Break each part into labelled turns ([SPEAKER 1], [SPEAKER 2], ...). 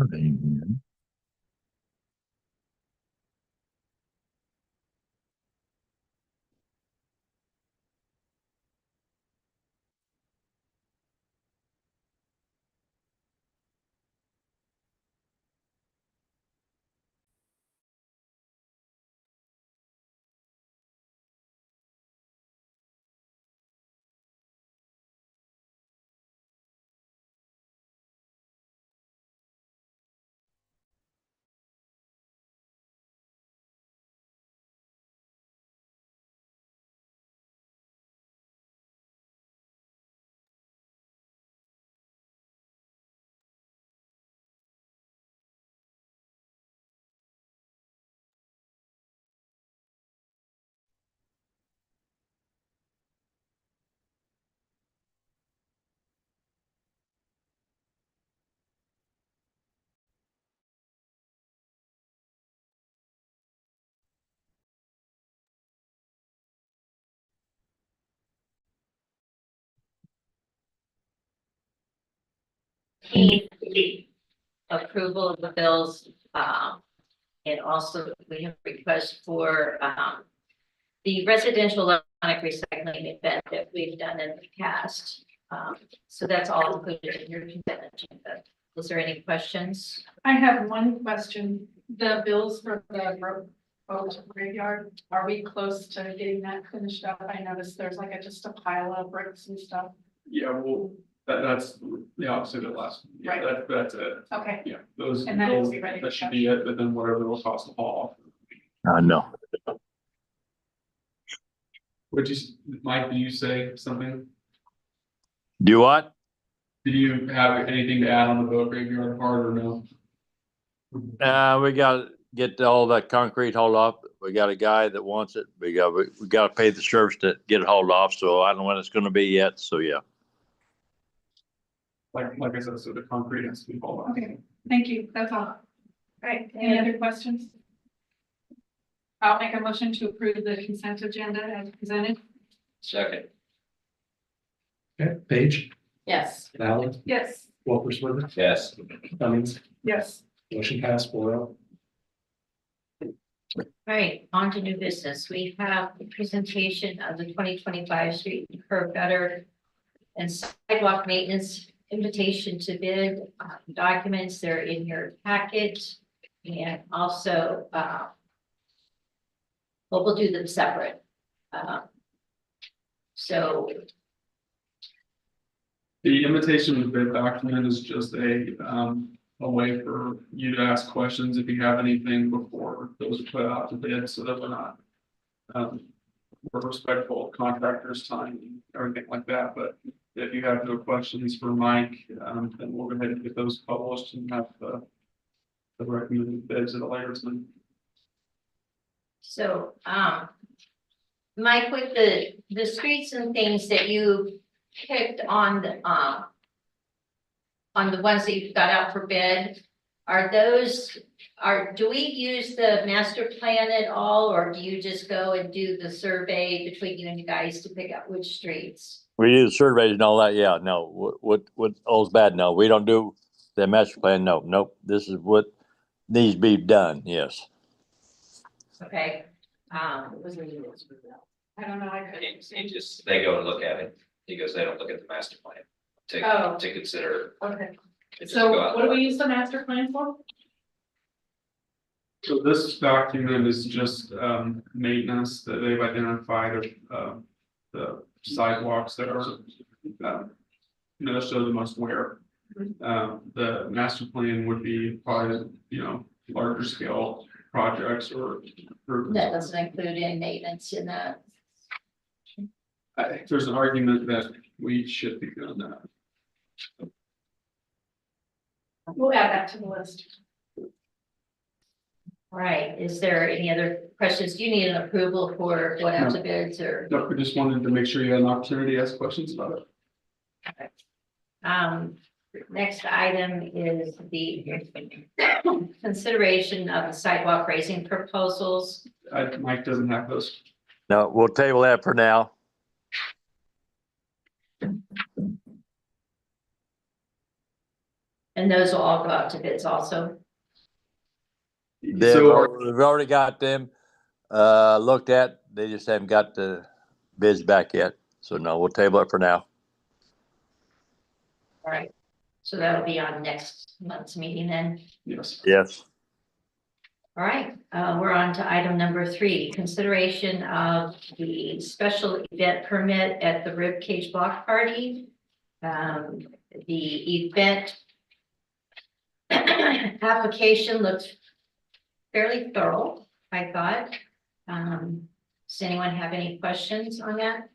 [SPEAKER 1] Amen.
[SPEAKER 2] The approval of the bills, and also we have a request for, the residential electronic recycling event that we've done in the past. So that's all included in your consent agenda. Was there any questions?
[SPEAKER 3] I have one question. The bills for the boat graveyard, are we close to getting that finished up? I noticed there's like just a pile of bricks and stuff.
[SPEAKER 4] Yeah, well, that's the opposite of last. Yeah,
[SPEAKER 3] Right.
[SPEAKER 4] that's it.
[SPEAKER 3] Okay,
[SPEAKER 4] Yeah, those,
[SPEAKER 3] And then it'll be ready
[SPEAKER 4] that
[SPEAKER 3] to
[SPEAKER 4] should
[SPEAKER 3] go.
[SPEAKER 4] be it, but then whatever will cost to haul.
[SPEAKER 1] I know.
[SPEAKER 4] Would you, Mike, do you say something?
[SPEAKER 1] Do what?
[SPEAKER 4] Did you have anything to add on the boat graveyard part or no?
[SPEAKER 1] We gotta get all that concrete hauled off. We got a guy that wants it. We gotta pay the service to get it hauled off, so I don't know when it's gonna be yet, so yeah.
[SPEAKER 4] Like I said, so the concrete has to be hauled off.
[SPEAKER 3] okay, thank you, that's all. All right, any other questions? I'll make a motion to approve the consent agenda as presented.
[SPEAKER 5] Second.
[SPEAKER 6] Okay, Page,
[SPEAKER 2] Yes.
[SPEAKER 6] Allen,
[SPEAKER 3] Yes.
[SPEAKER 6] Walker Switzer,
[SPEAKER 5] Yes.
[SPEAKER 6] Cummings,
[SPEAKER 3] Yes.
[SPEAKER 6] motion passed 4-0.
[SPEAKER 2] Right, on to new business. We have the presentation of the 2025 street and curb gutter and sidewalk maintenance invitation to bid documents. They're in your packet. And also, well, we'll do them separate. So
[SPEAKER 4] The invitation to bid document is just a way for you to ask questions if you have anything before those are put out to bid, so that we're not. We're respectful of contractors' time and everything like that, but if you have no questions for Mike, then we'll go ahead and get those published and have the recommended bids at a later time.
[SPEAKER 2] So, Mike, with the streets and things that you picked on the ones that you've got out for bid, do we use the master plan at all, or do you just go and do the survey between you and you guys to pick out which streets?
[SPEAKER 1] We do the surveys and all that, yeah, no, what all's bad, no, we don't do the master plan, no, nope, this is what needs to be done, yes.
[SPEAKER 2] Okay,
[SPEAKER 3] I don't know, I couldn't.
[SPEAKER 5] They go and look at it. He goes, they don't look at the master plan
[SPEAKER 3] Oh.
[SPEAKER 5] to consider.
[SPEAKER 3] Okay,
[SPEAKER 5] They just
[SPEAKER 3] so
[SPEAKER 5] go out
[SPEAKER 3] what do we
[SPEAKER 5] and-
[SPEAKER 3] use the master plan for?
[SPEAKER 4] So this document is just maintenance that they've identified of the sidewalks that are show the most wear. The master plan would be probably, larger scale projects or.
[SPEAKER 2] that doesn't include any maintenance in that.
[SPEAKER 4] I think there's an argument that we should be doing that.
[SPEAKER 3] We'll add that to the list.
[SPEAKER 2] All right, is there any other questions? Do you need an approval for what out to bids or?
[SPEAKER 4] No, we just wanted to make sure you had an opportunity to ask questions about it.
[SPEAKER 2] Next item is the consideration of the sidewalk raising proposals.
[SPEAKER 4] Mike doesn't have those.
[SPEAKER 1] No, we'll table that for now.
[SPEAKER 2] And those will all go out to bids also.
[SPEAKER 4] So are-
[SPEAKER 1] We've already got them, looked at. They just haven't got the bids back yet. So no, we'll table it for now.
[SPEAKER 2] All right. So that'll be on next month's meeting then.
[SPEAKER 4] yes,
[SPEAKER 1] Yes.
[SPEAKER 2] All right, we're on to item number 3, consideration of the special event permit at the Rib Cage Block Party. The event application looks fairly thorough, I thought. Does anyone have any questions on that?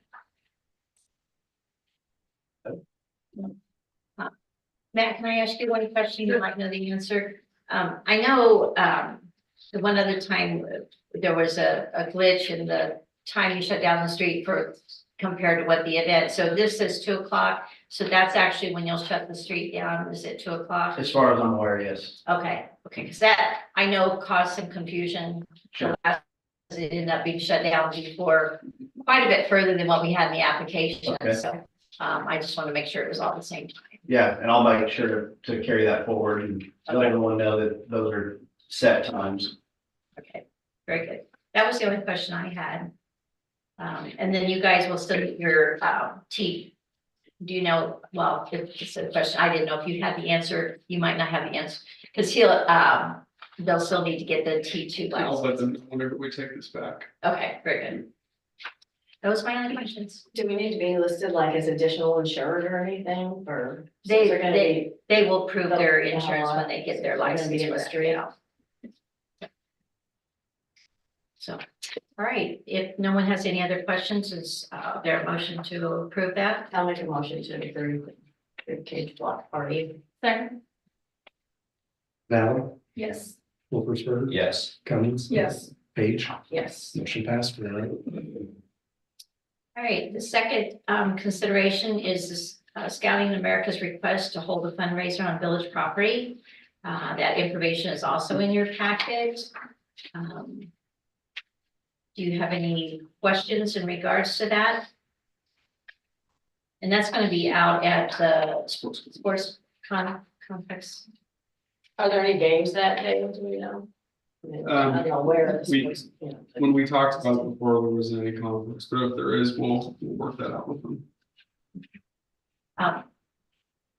[SPEAKER 2] Matt, can I ask you one question? You might know the answer. I know, the one other time there was a glitch in the time you shut down the street for compared to what the event. So this is 2 o'clock. So that's actually when you'll shut the street down. Is it 2 o'clock?
[SPEAKER 7] As far as I'm aware, yes.
[SPEAKER 2] Okay, because that I know caused some confusion.
[SPEAKER 7] Sure.
[SPEAKER 2] It ended up being shut down before, quite a bit further than what we had in the application.
[SPEAKER 7] Okay.
[SPEAKER 2] So I just want to make sure it was all at the same time.
[SPEAKER 7] Yeah, and I'll make sure to carry that forward and let everyone know that those are set times.
[SPEAKER 2] Okay, very good. That was the only question I had. And then you guys will still get your T. Do you know, well, if it's a question, I didn't know if you had the answer, you might not have the answer. Because they'll still need to get the T2
[SPEAKER 4] I'll let
[SPEAKER 2] license.
[SPEAKER 4] them know whenever we take this back.
[SPEAKER 2] Okay, very good. Those are my only questions.
[SPEAKER 8] Do we need to be listed like as additional insured or anything, or? since
[SPEAKER 2] They,
[SPEAKER 8] they're gonna
[SPEAKER 2] they, they will prove their
[SPEAKER 8] They'll-
[SPEAKER 2] insurance when they get their
[SPEAKER 8] they're gonna be
[SPEAKER 2] license
[SPEAKER 8] in
[SPEAKER 2] for
[SPEAKER 8] the
[SPEAKER 2] that,
[SPEAKER 8] street.
[SPEAKER 2] you know. So, all right, if no one has any other questions, is there a motion to approve that?
[SPEAKER 8] I'll make a motion to approve the cage block party.
[SPEAKER 3] Second,
[SPEAKER 6] Val,
[SPEAKER 3] yes.
[SPEAKER 6] Wolfersberg.
[SPEAKER 5] Yes.
[SPEAKER 6] Cummings.
[SPEAKER 3] Yes.
[SPEAKER 6] Page.
[SPEAKER 8] Yes.
[SPEAKER 6] Motion passed for that.
[SPEAKER 2] All right, the second consideration is this Scouting America's request to hold a fundraiser on village property. That information is also in your packet. Do you have any questions in regards to that? And that's going to be out at the sports complex.
[SPEAKER 8] Are there any games that day, do we know? I'm not aware of the
[SPEAKER 4] we-
[SPEAKER 8] sports, you know.
[SPEAKER 4] When we talked about it before, there wasn't any conflicts, but if there is, we'll work that out with them.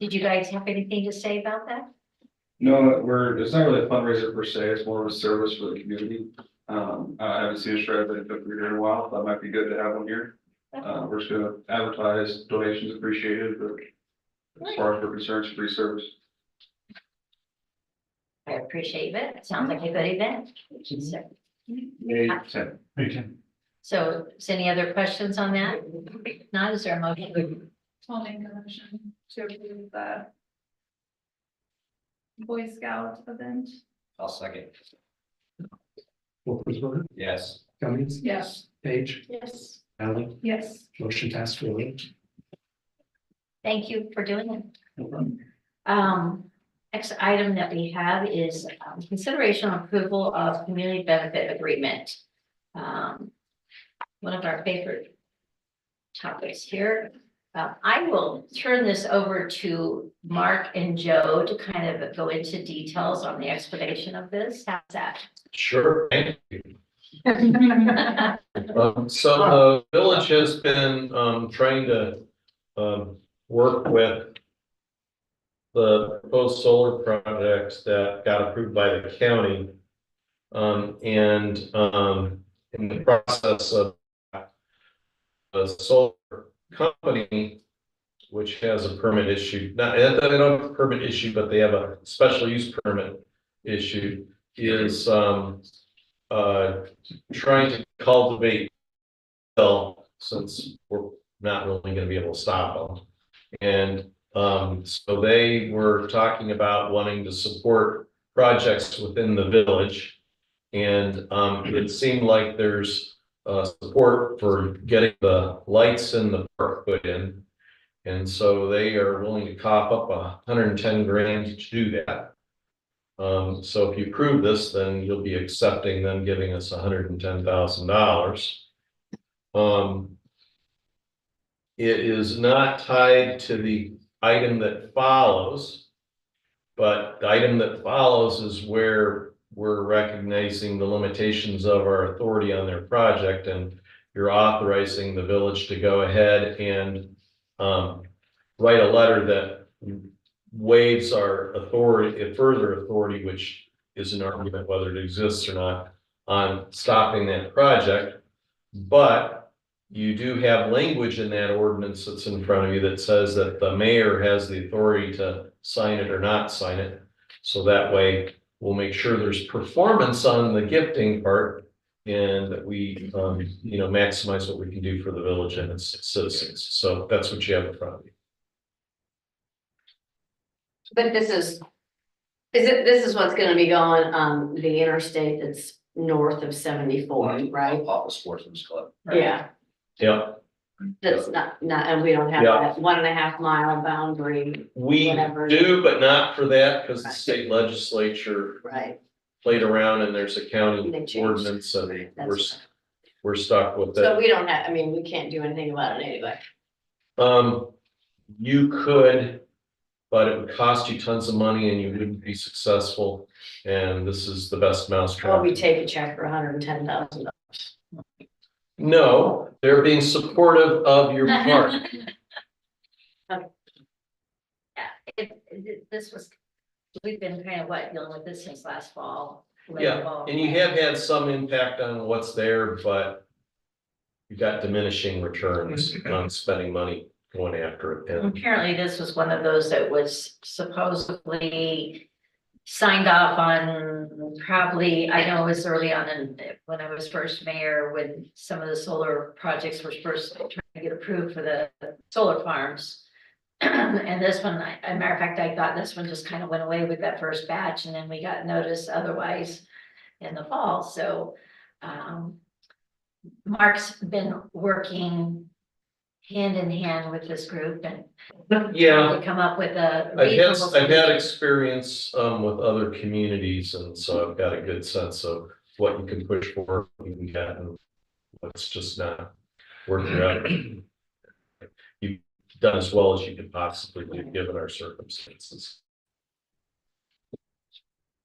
[SPEAKER 2] Did you guys have anything to say about that?
[SPEAKER 9] No, it's not really a fundraiser per se, it's more of a service for the community. I haven't seen a shred of it here in a while, that might be good to have one here. We're just gonna advertise donations appreciated, but as far as we're concerned, it's free service.
[SPEAKER 2] I appreciate it. It sounds like a good event. So-
[SPEAKER 9] May 10th.
[SPEAKER 2] So is any other questions on that? If not, is there a motion?
[SPEAKER 3] I'll make a motion to approve the Boy Scout event.
[SPEAKER 5] I'll second.
[SPEAKER 6] Wolfersberg.
[SPEAKER 5] Yes.
[SPEAKER 6] Cummings.
[SPEAKER 3] Yes.
[SPEAKER 6] Page.
[SPEAKER 8] Yes.
[SPEAKER 6] Val,
[SPEAKER 3] Yes.
[SPEAKER 6] motion passed for that.
[SPEAKER 2] Thank you for doing it.
[SPEAKER 6] No problem.
[SPEAKER 2] Next item that we have is consideration of approval of community benefit agreement. One of our favorite topics here. I will turn this over to Mark and Joe to kind of go into details on the explanation of this. How's that?
[SPEAKER 10] Sure. Thank you. So the village has been trying to work with the proposed solar projects that got approved by the county. And in the process of the solar company, which has a permit issued, not, they don't have a permit issued, but they have a special use permit issued, is trying to cultivate since we're not really gonna be able to stop them. And so they were talking about wanting to support projects within the village. And it seemed like there's support for getting the lights in the park put in. And so they are willing to cough up $110,000 to do that. So if you approve this, then you'll be accepting them giving us $110,000. It is not tied to the item that follows. But the item that follows is where we're recognizing the limitations of our authority on their project, and you're authorizing the village to go ahead and write a letter that waives our authority, further authority, which is an argument whether it exists or not, on stopping that project. But you do have language in that ordinance that's in front of you that says that the mayor has the authority to sign it or not sign it. So that way we'll make sure there's performance on the gifting part, and that we, maximize what we can do for the village and its citizens. So that's what you have in front of you.
[SPEAKER 8] But this is what's gonna be going on the interstate that's north of 74, right?
[SPEAKER 5] Off the Sportsman's Club.
[SPEAKER 8] Yeah,
[SPEAKER 10] Yep.
[SPEAKER 8] that's not, and we don't have
[SPEAKER 10] Yeah.
[SPEAKER 8] that 1.5 mile boundary,
[SPEAKER 10] We
[SPEAKER 8] Whatever.
[SPEAKER 10] do, but not for that, because the state legislature
[SPEAKER 8] right?
[SPEAKER 10] played around and there's a
[SPEAKER 8] They
[SPEAKER 10] county
[SPEAKER 8] changed.
[SPEAKER 10] ordinance and
[SPEAKER 8] That's-
[SPEAKER 10] we're stuck with
[SPEAKER 8] So
[SPEAKER 10] it.
[SPEAKER 8] we don't have, I mean, we can't do anything about it anyway.
[SPEAKER 10] You could, but it would cost you tons of money and you wouldn't be successful. And this is the best
[SPEAKER 8] Or
[SPEAKER 10] mousetrap.
[SPEAKER 8] we take a check for $110,000.
[SPEAKER 10] No, they're being supportive of your part.
[SPEAKER 2] This was, we've been kind of dealing with this since last fall. late
[SPEAKER 10] Yeah,
[SPEAKER 2] fall.
[SPEAKER 10] and you have had some impact on what's there, but you got diminishing returns on spending money going after it. And
[SPEAKER 2] Apparently, this was one of those that was supposedly signed off on probably, I know it was early on when I was first mayor, when some of the solar projects were first trying to get approved for the solar farms. And this one, as a matter of fact, I thought this one just kind of went away with that first batch, and then we got notice otherwise in the fall, so Mark's been working hand in hand with this group and
[SPEAKER 10] yeah,
[SPEAKER 2] to come up with a
[SPEAKER 10] I've
[SPEAKER 2] reasonable
[SPEAKER 10] had
[SPEAKER 2] solution.
[SPEAKER 10] experience with other communities, and so I've got a good sense of what you can push for, what you can get, and what's just not worth your effort. You've done as well as you could possibly do, given our circumstances.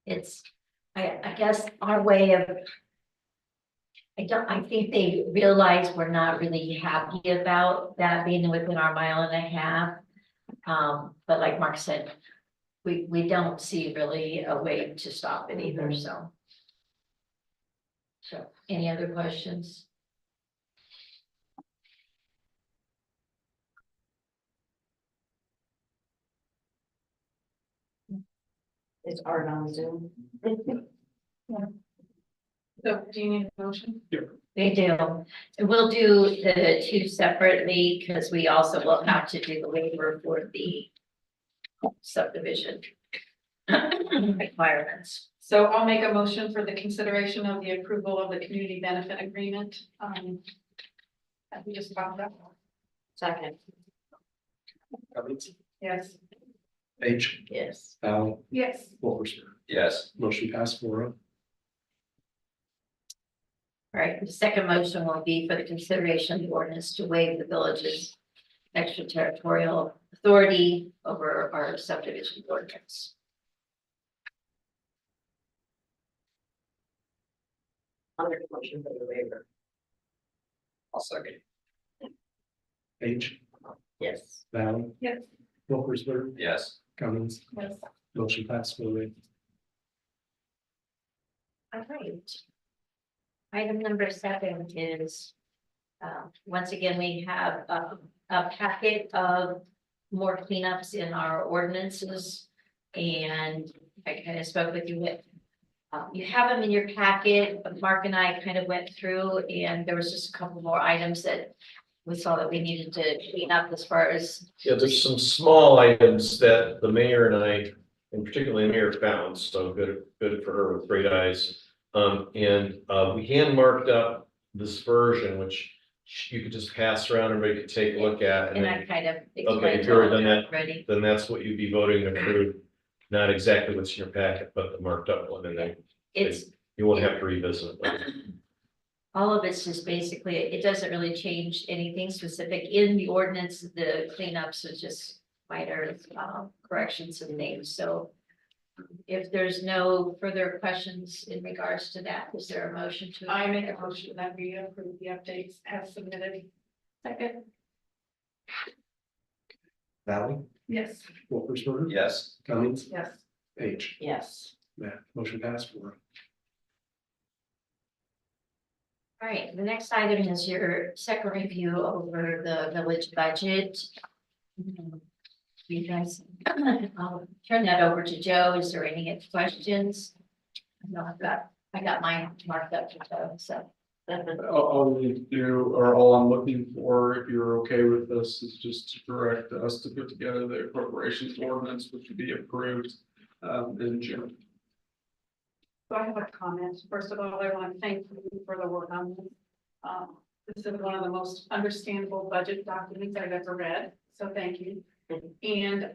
[SPEAKER 2] It's, I guess our way of, I think they realize we're not really happy about that being within our 1.5 miles. But like Mark said, we don't see really a way to stop it either, so. So, any other questions?
[SPEAKER 8] It's art on Zoom.
[SPEAKER 3] So do you need a motion?
[SPEAKER 2] They do. And we'll do the two separately because we also will have to do the waiver for the subdivision requirements.
[SPEAKER 3] So I'll make a motion for the consideration of the approval of the community benefit agreement. That we just talked about.
[SPEAKER 8] Second,
[SPEAKER 3] Yes.
[SPEAKER 6] H,
[SPEAKER 8] yes.
[SPEAKER 6] Val,
[SPEAKER 3] Yes.
[SPEAKER 6] Wolfensberger.
[SPEAKER 5] Yes.
[SPEAKER 6] Motion passed 4-0.
[SPEAKER 2] All right, the second motion will be for the consideration of the ordinance to waive the village's extraterritorial authority over our subdivision ordinance.
[SPEAKER 8] Under motion for the waiver,
[SPEAKER 5] I'll second.
[SPEAKER 6] H,
[SPEAKER 8] yes.
[SPEAKER 6] Val,
[SPEAKER 3] Yes.
[SPEAKER 6] Wolfensberger,
[SPEAKER 5] Yes.
[SPEAKER 6] Cummins,
[SPEAKER 3] Yes.
[SPEAKER 6] motion passed 4-0.
[SPEAKER 2] All right. Item number 7 is, once again, we have a packet of more cleanups in our ordinances. And I kind of spoke with you with, you have them in your packet, but Mark and I kind of went through and there was just a couple more items that we saw that we needed to clean up as far as.
[SPEAKER 10] Yeah, there's some small items that the mayor and I, and particularly the mayor, found, so good for her with great eyes. We hand marked up this version, which you could just pass around, everybody could take a look at.
[SPEAKER 2] And I kind of
[SPEAKER 10] Okay,
[SPEAKER 2] explained
[SPEAKER 10] if you already
[SPEAKER 2] all
[SPEAKER 10] done
[SPEAKER 2] that
[SPEAKER 10] that,
[SPEAKER 2] already.
[SPEAKER 10] then that's what you'd be voting to approve. Not exactly what's in your packet, but the marked up one, and then
[SPEAKER 2] It's,
[SPEAKER 10] you won't have to revisit it.
[SPEAKER 2] all of it's just basically, it doesn't really change anything specific in the ordinance. The cleanups are just minor corrections and things. So If there's no further questions in regards to that, is there a motion to?
[SPEAKER 3] I make a motion that we approve the updates as submitted.
[SPEAKER 2] Second.
[SPEAKER 6] Valley,
[SPEAKER 3] Yes.
[SPEAKER 6] Wolfersberger.
[SPEAKER 5] Yes.
[SPEAKER 6] Cummings,
[SPEAKER 3] Yes.
[SPEAKER 6] Page.
[SPEAKER 8] Yes.
[SPEAKER 6] Matt, motion passed 4-0.
[SPEAKER 2] All right, the next item is your second review over the village budget. You guys, I'll turn that over to Joe. Is there any questions? No, I got mine marked up to Joe, so.
[SPEAKER 4] All we need to do, or all I'm looking for, if you're okay with this, is just to direct us to put together the appropriations ordinance, which would be approved in June.
[SPEAKER 3] So I have a comment. First of all, I want to thank you for the work on this. This is one of the most understandable budget documents I've ever read, so thank you. And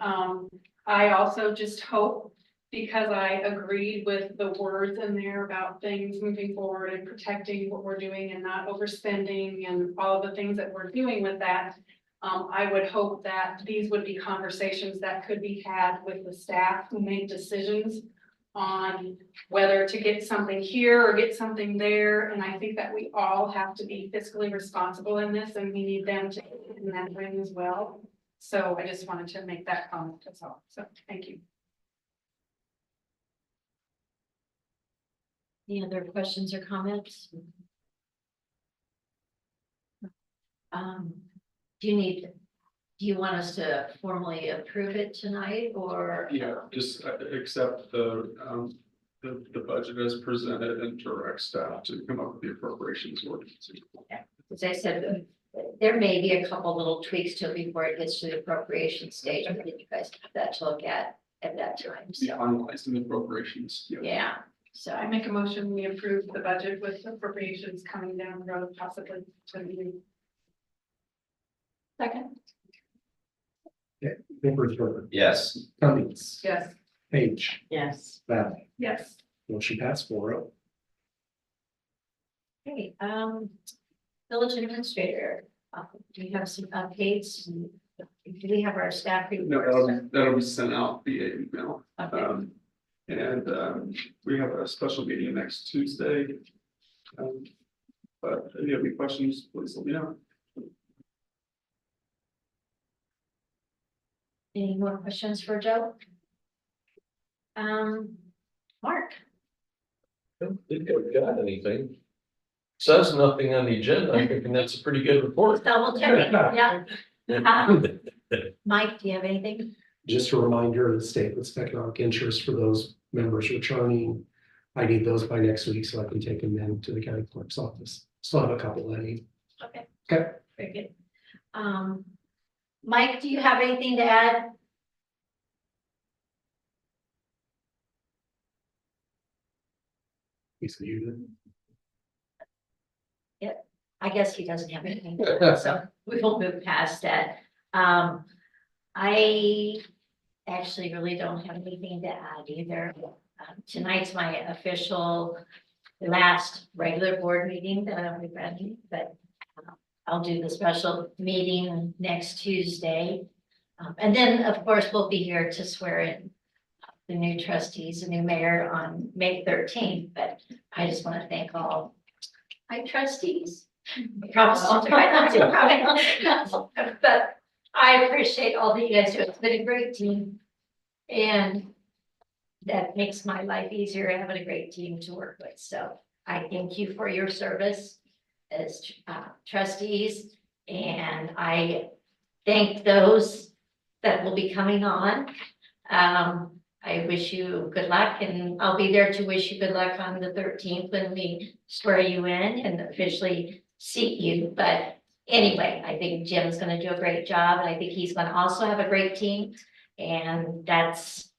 [SPEAKER 3] I also just hope, because I agreed with the words in there about things moving forward and protecting what we're doing and not overspending and all of the things that we're doing with that. I would hope that these would be conversations that could be had with the staff who make decisions on whether to get something here or get something there. And I think that we all have to be fiscally responsible in this, and we need them to in that ring as well. So I just wanted to make that comment, that's all. So thank you.
[SPEAKER 2] Any other questions or comments? Do you want us to formally approve it tonight or?
[SPEAKER 4] Yeah, just accept the budget as presented and direct staff to come up with the appropriations ordinance.
[SPEAKER 2] As I said, there may be a couple little tweaks to it before it gets to the appropriation stage. I think you guys have that to look at that time.
[SPEAKER 4] The
[SPEAKER 2] So,
[SPEAKER 4] finalizing the appropriations.
[SPEAKER 2] yeah, so
[SPEAKER 3] I make a motion, we approve the budget with appropriations coming down the road, possibly to you.
[SPEAKER 2] second.
[SPEAKER 6] Wolfersberger,
[SPEAKER 5] Yes.
[SPEAKER 6] Cummings,
[SPEAKER 3] Yes.
[SPEAKER 6] Page,
[SPEAKER 8] Yes.
[SPEAKER 6] Valley,
[SPEAKER 3] Yes.
[SPEAKER 6] motion passed 4-0.
[SPEAKER 2] Okay, village administrator, do you have some updates? Do we have our staff
[SPEAKER 4] No,
[SPEAKER 2] reports?
[SPEAKER 4] that'll be sent out via email.
[SPEAKER 2] Okay.
[SPEAKER 4] And we have a special meeting next Tuesday. But if you have any questions, please let me know.
[SPEAKER 2] Any more questions for Joe? Mark?
[SPEAKER 10] Don't think I've got anything. Says nothing on the agenda. I'm thinking that's a pretty good report.
[SPEAKER 2] Double checking, yeah. Mike, do you have anything?
[SPEAKER 6] Just a reminder of the statements of economic interest for those members returning. I need those by next week so I can take them in to the county clerk's office. Still have a couple I need.
[SPEAKER 2] Okay.
[SPEAKER 6] Okay.
[SPEAKER 2] Very good. Mike, do you have anything to add?
[SPEAKER 6] He's muted.
[SPEAKER 2] I guess he doesn't have anything, so we will move past that. I actually really don't have anything to add either. Tonight's my official last regular board meeting that I'll be running, but I'll do the special meeting next Tuesday. And then, of course, we'll be here to swear in the new trustees, the new mayor on May 13th, but I just want to thank all my trustees. Promise I'll try not to. But I appreciate all that you guys do. It's been a great team. And that makes my life easier, having a great team to work with. So I thank you for your service as trustees. And I thank those that will be coming on. I wish you good luck, and I'll be there to wish you good luck on the 13th when we swear you in and officially seat you. But anyway, I think Jim's going to do a great job, and I think he's going to also have a great team. And that's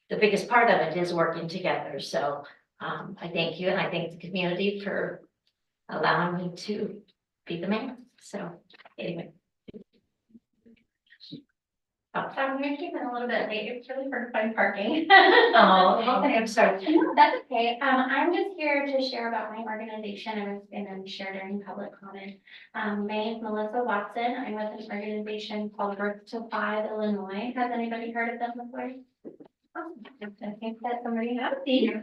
[SPEAKER 2] the biggest part of it, is working together. So I thank you, and I thank the community for allowing me to be the mayor. So anyway.
[SPEAKER 11] I'm gonna keep it a little bit late, it's really hard to find parking.
[SPEAKER 2] Oh, okay, I'm sorry.
[SPEAKER 11] No, that's okay. I'm just here to share about my organization. I was gonna share during public comment. My name is Melissa Watson. I'm with an organization called Birth to 5 Illinois. Has anybody heard of them before? I think that somebody has the,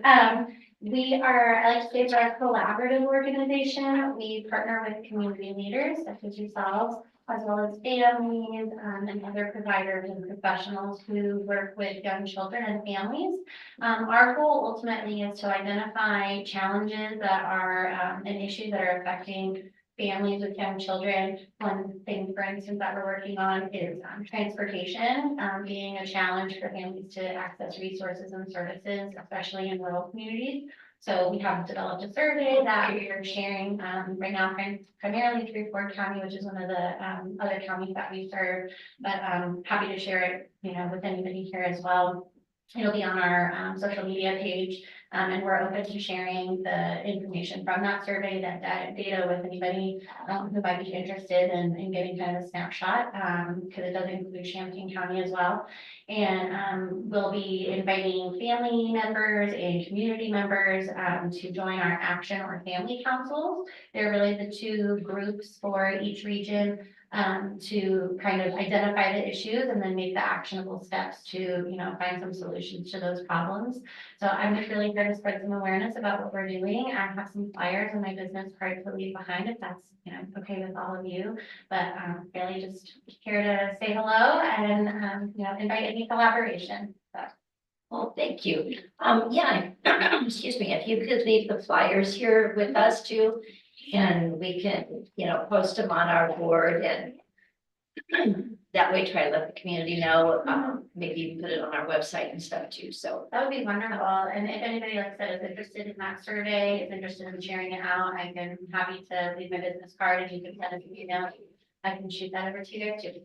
[SPEAKER 11] we are, I like to say, we're a collaborative organization. We partner with community leaders such as yourselves, as well as families, and other providers and professionals who work with young children and families. Our goal ultimately is to identify challenges that are, and issues that are affecting families with young children. One thing, for instance, that we're working on is transportation, being a challenge for families to access resources and services, especially in rural communities. So we have developed a survey that we are sharing right now, primarily through Ford County, which is one of the other counties that we serve. But I'm happy to share it, with anybody here as well. It'll be on our social media page, and we're open to sharing the information from that survey, that data with anybody who might be interested in getting kind of a snapshot, because it does include Champaign County as well. And we'll be inviting family members and community members to join our action or family councils. They're really the two groups for each region, to kind of identify the issues and then make the actionable steps to, find some solutions to those problems. So I'm just really here to spread some awareness about what we're doing. I have some flyers in my business card to leave behind if that's, okay with all of you. But really just here to say hello and, invite any collaboration. So.
[SPEAKER 2] Well, thank you. Yeah, excuse me, if you could leave the flyers here with us too, and we can, post them on our board and that way try to let the community know, maybe even put it on our website and stuff too, so.
[SPEAKER 11] That would be wonderful. And if anybody, like I said, is interested in that survey, is interested in sharing it out, I'm happy to leave my business card and you can send it to me now. I can shoot that over to you guys too.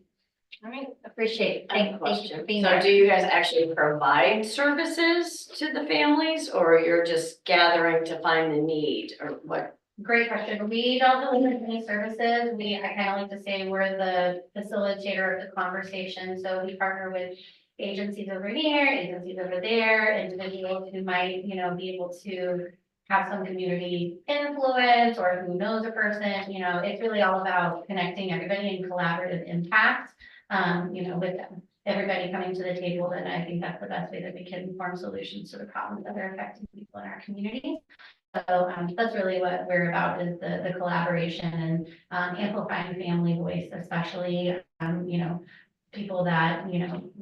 [SPEAKER 2] All right, appreciate it.
[SPEAKER 8] I have a
[SPEAKER 2] Thank you
[SPEAKER 8] question.
[SPEAKER 2] for being
[SPEAKER 8] So
[SPEAKER 2] there.
[SPEAKER 8] do you guys actually provide services to the families or you're just gathering to find the need or what?
[SPEAKER 11] Great question. We don't deliver any services. I kind of like to say we're the facilitator of the conversation. So we partner with agencies over here, agencies over there, individuals who might, be able to have some community influence or who knows a person. It's really all about connecting everybody in collaborative impact, with everybody coming to the table. And I think that's the best way that we can form solutions to the problems that are affecting people in our communities. So that's really what we're about, is the collaboration and amplifying family voice, especially, people that,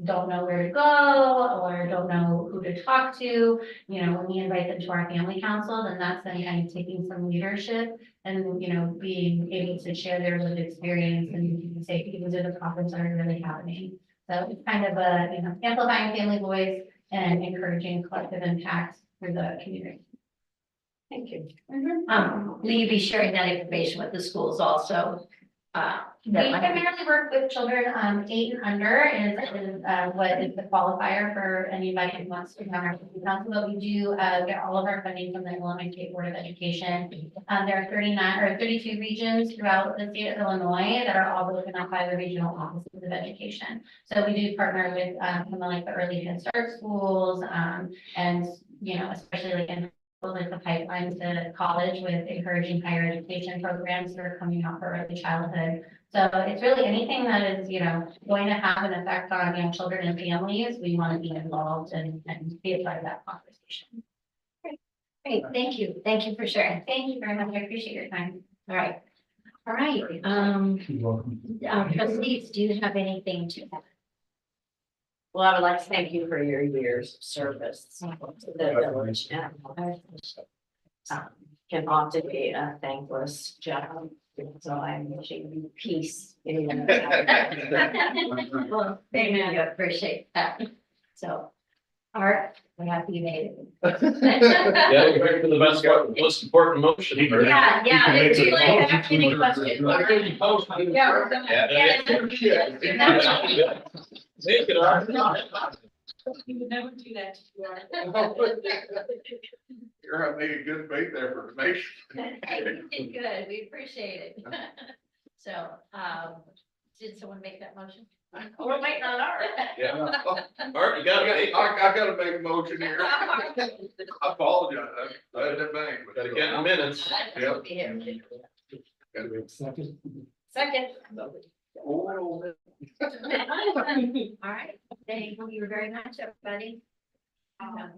[SPEAKER 11] don't know where to go or don't know who to talk to. When we invite them to our family council, then that's them kind of taking some leadership and, being able to share their lived experience and say, these are the problems that are really happening. So it's kind of a, amplifying family voice and encouraging collective impact through the community.
[SPEAKER 8] Thank you.
[SPEAKER 2] Will you be sharing that information with the schools also?
[SPEAKER 11] We primarily work with children 8 and under is what is the qualifier for anybody who wants to become our city council, but we do get all of our funding from the Illinois State Board of Education. There are 39 or 32 regions throughout the state of Illinois that are all broken up by the regional offices of education. So we do partner with some of like the early Head Start schools and especially like in like the pipeline to college with encouraging higher education programs that are coming out for early childhood. So it's really anything that is, going to have an effect on young children and families. We want to be involved and be a part of that conversation.
[SPEAKER 2] Great, thank you. Thank you for sharing.
[SPEAKER 11] Thank you very much. I appreciate your time.
[SPEAKER 2] All right. All right, trustees, do you have anything to add?
[SPEAKER 8] Well, I would like to thank you for your years of service to the village and can often be a thankless job. So I'm wishing you peace.
[SPEAKER 2] Well, thank you, I appreciate that. So, Art, we're happy you made it.
[SPEAKER 10] Yeah, we're ready for the most important motion.
[SPEAKER 2] Yeah, it's too late to ask any questions. Yeah, we're done.
[SPEAKER 10] Yeah. Take it, Art.
[SPEAKER 3] You would never do that to you.
[SPEAKER 9] You're making a good faith effort to make.
[SPEAKER 2] Good, we appreciate it. So, did someone make that motion?
[SPEAKER 8] We're waiting on Art.
[SPEAKER 10] Yeah. Art, you got it.
[SPEAKER 9] I gotta make a motion here. I apologize. I had that bang.
[SPEAKER 10] Gotta get in minutes.
[SPEAKER 2] I'll be here.
[SPEAKER 6] Second.
[SPEAKER 2] Second. All right, thank you very much, everybody.
[SPEAKER 3] Um,